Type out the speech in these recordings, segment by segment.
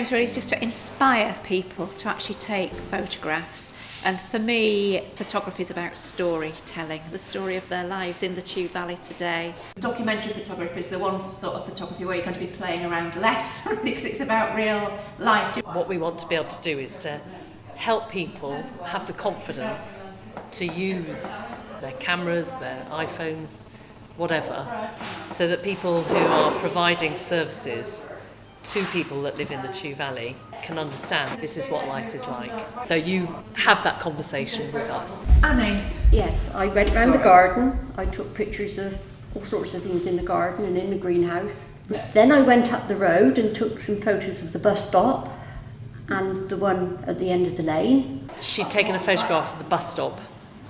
aims really is just to inspire people to actually take photographs. And for me, photography is about storytelling, the story of their lives in the Chew Valley today. Documentary photography is the one sort of photography where you're going to be playing around less, because it's about real life. What we want to be able to do is to help people have the confidence to use their cameras, their iPhones, whatever, so that people who are providing services to people that live in the Chew Valley can understand this is what life is like. So you have that conversation with us. Annie? Yes, I went round the garden. I took pictures of all sorts of things in the garden and in the greenhouse. Then I went up the road and took some photos of the bus stop and the one at the end of the lane. She'd taken a photograph of the bus stop,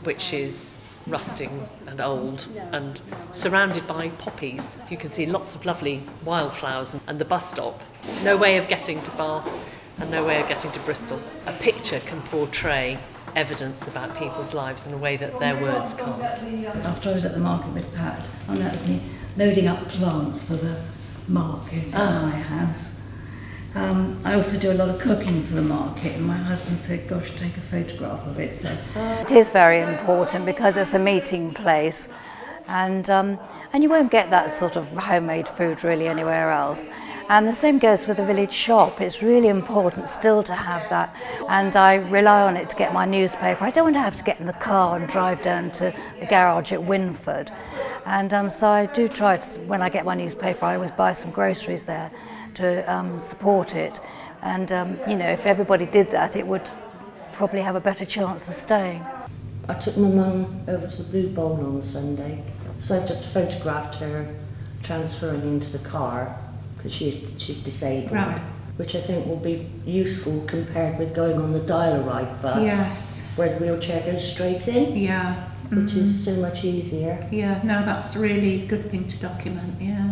which is rusting and old and surrounded by poppies. You can see lots of lovely wildflowers, and the bus stop. No way of getting to Bath and no way of getting to Bristol. A picture can portray evidence about people's lives in a way that their words can't. After I was at the market with Pat, and that was me loading up plants for the market at my house. I also do a lot of cooking for the market, and my husband said, gosh, take a photograph of it. So it is very important because it's a meeting place, and you won't get that sort of homemade food really anywhere else. And the same goes with the village shop. It's really important still to have that, and I rely on it to get my newspaper. I don't want to have to get in the car and drive down to the garage at Winford, and so I do try to, when I get my newspaper, I always buy some groceries there to support it, and if everybody did that, it would probably have a better chance of staying. I took my mum over to the Blue Bowl on Sunday, so I just photographed her transferring into the car because she's disabled, Right. which I think will be useful compared with going on the dial-a-ride bus, Yes. where the wheelchair goes straight in, Yeah. which is so much easier. Yeah, no, that's a really good thing to document, yeah.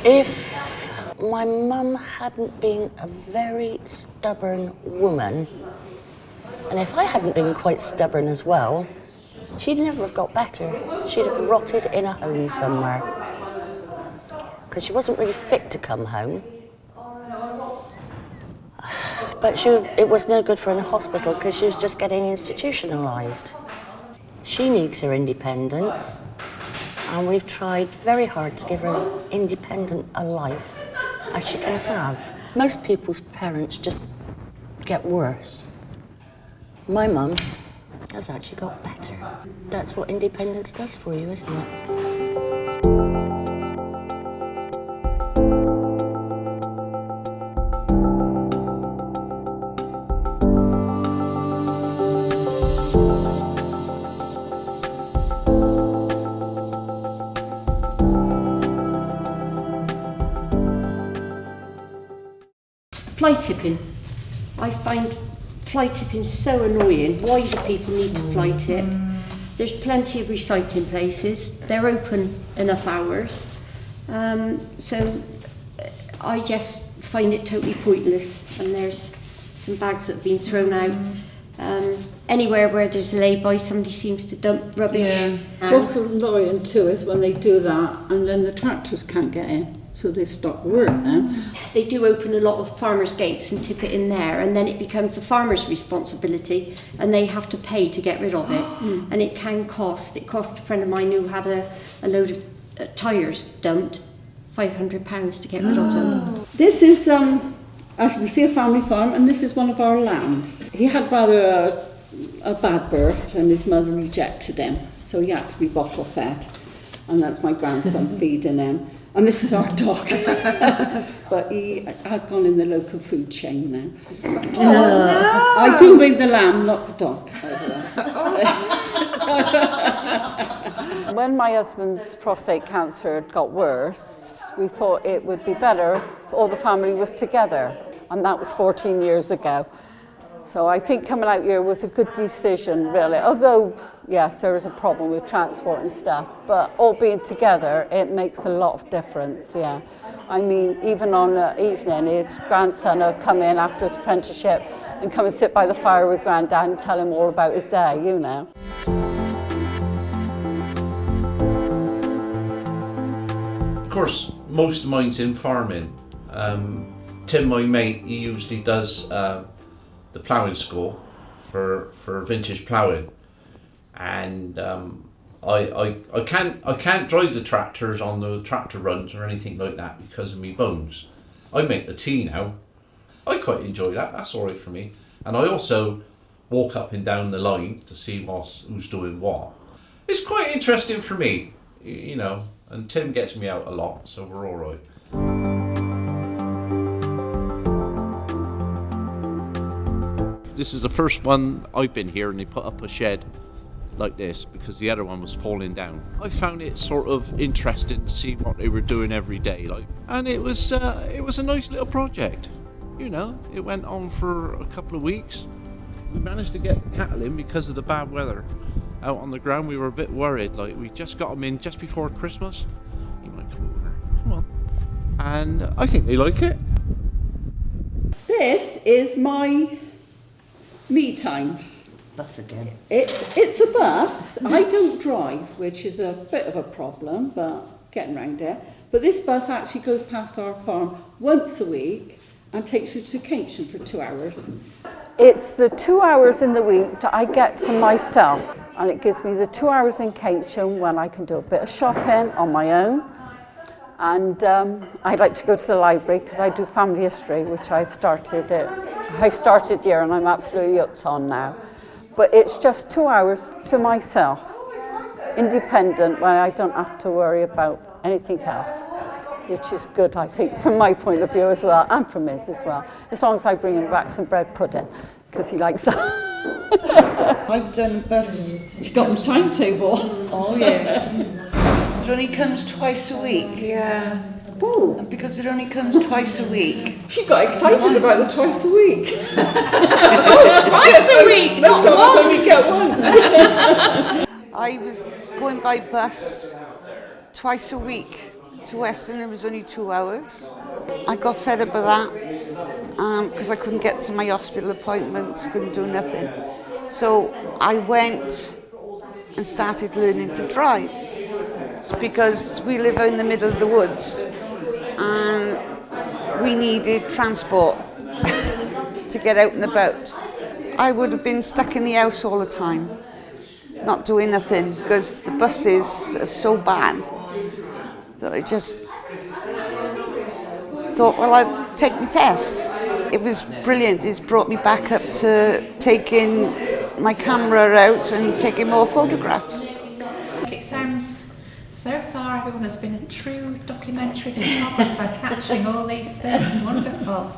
If my mum hadn't been a very stubborn woman, and if I hadn't been quite stubborn as well, she'd never have got better. She'd have rotted in a home somewhere. Because she wasn't really fit to come home. But it was no good for her in a hospital because she was just getting institutionalised. She needs her independence, and we've tried very hard to give her as independent a life as she can have. Most people's parents just get worse. My mum has actually got better. That's what independence does for you, isn't it? Fly tipping. I find fly tipping so annoying. Why do people need to fly tip? There's plenty of recycling places. They're open enough hours. So I just find it totally pointless. And there's some bags that have been thrown out. Anywhere where there's a lay-by, somebody seems to dump rubbish. What's annoying too is when they do that and then the tractors can't get in, so they stop work then. They do open a lot of farmers' gates and tip it in there, and then it becomes the farmer's responsibility, and they have to pay to get rid of it. And it can cost. It cost a friend of mine who had a load of tyres dumped, £500 to get rid of them. This is, as you can see, a family farm, and this is one of our lambs. He had rather a bad birth, and his mother rejected him, so he had to be bottle fed, and that's my grandson feeding him. And this is our dog. But he has gone in the local food chain now. No. I do mean the lamb, not the dog. When my husband's prostate cancer got worse, we thought it would be better if all the family was together. And that was 14 years ago. So I think coming out here was a good decision, really. Although, yes, there is a problem with transport and stuff, but all being together, it makes a lot of difference, yeah. I mean, even on an evening, his grandson will come in after his apprenticeship and come and sit by the fire with Grandad and tell him all about his day, you know. Of course, most of mine's in farming. Tim, my mate, he usually does the ploughing school for vintage ploughing, and I can't drive the tractors on the tractor runs or anything like that because of me bones. I make the tea now. I quite enjoy that. That's all right for me. And I also walk up and down the line to see who's doing what. It's quite interesting for me, you know. And Tim gets me out a lot, so we're all right. This is the first one I've been here, and they put up a shed like this because the other one was falling down. I found it sort of interesting to see what they were doing every day, and it was a nice little project. You know, it went on for a couple of weeks. We managed to get cattle in because of the bad weather. Out on the ground, we were a bit worried. We just got them in just before Christmas. You might come over. Come on. And I think they like it. This is my me time. Bus again. It's a bus. I don't drive, which is a bit of a problem, but getting around it. But this bus actually goes past our farm once a week and takes you to Keynsham for 2 hours. It's the 2 hours in the week that I get to myself, and it gives me the 2 hours in Keynsham when I can do a bit of shopping on my own. And I like to go to the library because I do family history, which I started here and I'm absolutely hooked on now. But it's just 2 hours to myself, independent, where I don't have to worry about anything else, which is good, I think, from my point of view as well, and from his as well, as long as I bring him back some bread pudding, because he likes that. I've done bus. She got the timetable. Oh yeah. It only comes twice a week. Yeah. Ooh. And because it only comes twice a week. She got excited about the twice a week. Twice a week, not once. Only get once. I was going by bus twice a week to Weston. It was only 2 hours. I got fed up of that because I couldn't get to my hospital appointments, couldn't do nothing. So I went and started learning to drive because we live in the middle of the woods and we needed transport to get out and about. I would have been stuck in the house all the time, not doing nothing, because the buses are so bad that I just thought, well, I'd take my test. It was brilliant. It's brought me back up to taking my camera out and taking more photographs. It sounds, so far everyone has been a true documentary photographer catching all these things. Wonderful.